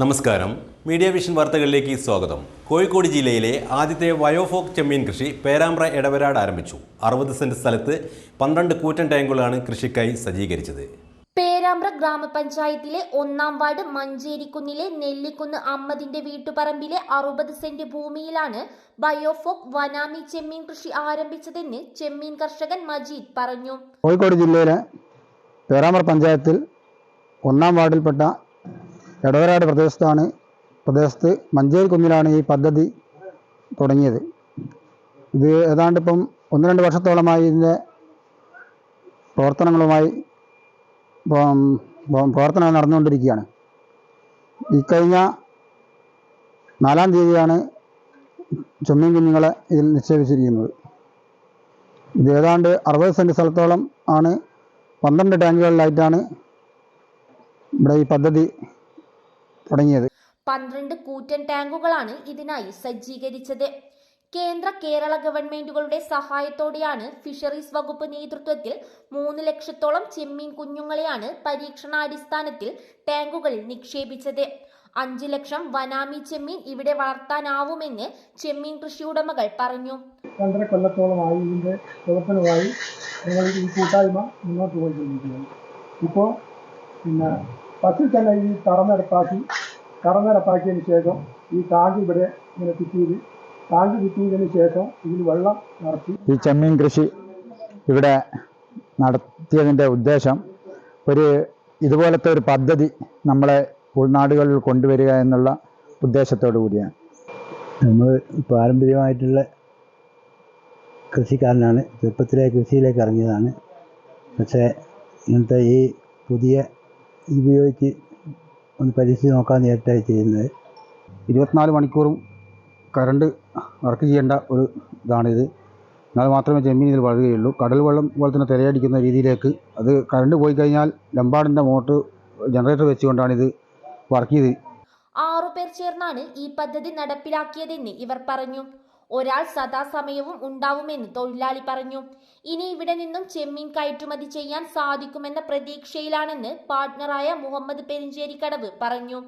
നമസ്കാരം, media vision വാർത്തകളിലേക്ക് സ്വാഗതം. കോഴിക്കോട് ജില്ലയിലെ ആദ്യത്തെ വയോഫോക്ക് ചെമ്മീൻ കൃഷി പേരാമ്പ്ര എടവരാട് ആരംഭിച്ചു. 60 സെന്റ് സ്ഥലത്ത് 12 കൂറ്റൻ ടാങ്കുകളാണ് കൃഷിക്കായി സജ്ജീകരിച്ചത്. പേരാമ്പ്ര ഗ്രാമപഞ്ചായത്തിലെ 1-ാം വാർഡ് മഞ്ചേരിക്കുന്നിലെ നെല്ലിക്കുന്ന് അമ്മദിന്റെ വീട്ടുപറമ്പിലെ 60 സെന്റ് ഭൂമിയിലാണ് ബയോഫോക്ക് വനാമി ചെമ്മീൻ കൃഷി ആരംഭിച്ചതെന്ന് ചെമ്മീൻ കർഷകൻ മജീദ് പറഞ്ഞു. കോഴിക്കോട് ജില്ലയിലെ പേരാമ്പ്ര പഞ്ചായത്തിൽ 1-ാം വാർഡിൽപ്പെട്ട എടവരാട് പ്രദേശത്ത് മഞ്ചേരിക്കുന്നിലാണ് ഈ പദ്ധതി തുടങ്ങിയത്. ഇത് ഏതാണ്ട് ഇപ്പം 1-2 വർഷത്തോളമായി ഇതിൻ്റെ പ്രവർത്തനങ്ങൾ നടന്നുകൊണ്ടിരിക്കുകയാണ്. ഇക്കഴിഞ്ഞ 4-ാം തീയതിയാണ് ചെമ്മീൻ കുഞ്ഞുങ്ങളെ ഇതിൽ നിക്ഷേപിച്ചിരിക്കുന്നത്. ഇത് ഏതാണ്ട് 60 സെന്റ് സ്ഥലത്തോളം ആണ്. 12 ടാങ്കുകളിലായിട്ടാണ് ഇവിടെ ഈ പദ്ധതി തുടങ്ങിയത്. 12 കൂറ്റൻ ടാങ്കുകളാണ് ഇതിനായി സജ്ജീകരിച്ചത്. കേരള ഗവൺമെന്റുകളുടെ സഹായത്തോടെയാണ് ഫിഷറീസ് വകുപ്പ് നേതൃത്വത്തിൽ 3 ലക്ഷത്തോളം ചെമ്മീൻ കുഞ്ഞുങ്ങളെയാണ് പരീക്ഷണാടിസ്ഥാനത്തിൽ ടാങ്കുകളിൽ നിക്ഷേപിച്ചത്. 5 ലക്ഷം വനാമി ചെമ്മീൻ ഇവിടെ വളർത്താനാവുമെന്ന് ചെമ്മീൻ കൃഷി ഉടമകൾ പറഞ്ഞു. 2.5 കൊല്ലത്തോളമായി ഇതിൻ്റെ പ്രവർത്തനമായി ഞങ്ങൾ ഈ കൂട്ടായ്മ മുന്നോട്ട് പോയിക്കൊണ്ടിരിക്കുകയാണ്. ഇപ്പോൾ ഫസ്റ്റിൽ തന്നെ ഈ കറന്നിടപ്പാക്കിയതിന് ശേഷം ഈ ടാങ്ക് ഇവിടെ ഇങ്ങനെ ചുറ്റിയതിന് ശേഷം ഇതിൽ വെള്ളം നിറച്ച് ഈ ചെമ്മീൻ കൃഷി ഇവിടെ നടത്തിയതിൻ്റെ ഉദ്ദേശം ഇതുപോലത്തെ ഒരു പദ്ധതി നമ്മളെ ഉൾനാടുകളിൽ കൊണ്ടുവരിക എന്നുള്ള ഉദ്ദേശത്തോടു കൂടിയാണ്. നമ്മൾ പാരമ്പര്യമായിട്ടുള്ള കൃഷിക്കാരനാണ്. ചെറുപ്പത്തിലെ കൃഷിയിലേക്ക് ഇറങ്ങിയതാണ്. പക്ഷേ ഇങ്ങനത്തെ ഈ പുതിയ ഉപയോഗിച്ച് ഒന്ന് പരീക്ഷിച്ച് നോക്കാൻ നേരിട്ടായി ചെയ്യുന്നത്. 24 മണിക്കൂറും കറണ്ട് വർക്ക് ചെയ്യേണ്ട ഒരു ഇതാണിത്. എന്നാൽ മാത്രമേ ചെമ്മീൻ ഇതിൽ വളരുകയുള്ളൂ. കടൽ വെള്ളം പോലെ തന്നെ തിരയടിക്കുന്ന രീതിയിലേക്ക് അത് കറണ്ട് പോയി കഴിഞ്ഞാൽ ലംബാഡിൻ്റെ മോട്ടർ ജനറേറ്റർ വെച്ചുകൊണ്ടാണ് ഇത് വർക്ക് ചെയ്ത്. 6 പേർ ചേർന്നാണ് ഈ പദ്ധതി നടപ്പിലാക്കിയതെന്ന് ഇവർ പറഞ്ഞു. ഒരാൾ സദാസമയവും ഉണ്ടാവുമെന്ന് തൊഴിലാളി പറഞ്ഞു. ഇനി ഇവിടെ നിന്നും ചെമ്മീൻ കയറ്റുമതി ചെയ്യാൻ സാധിക്കുമെന്ന പ്രതീക്ഷയിലാണെന്ന് പാർട്ട്ണറായ മുഹമ്മദ് പെരിഞ്ചേരിക്കടവ് പറഞ്ഞു.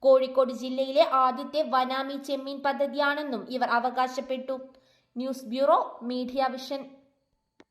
കോഴിക്കോട് ജില്ലയിലെ ആദ്യത്തെ വനാമി ചെമ്മീൻ പദ്ധതിയാണെന്നും ഇവർ അവകാശപ്പെട്ടു. News bureau, media vision.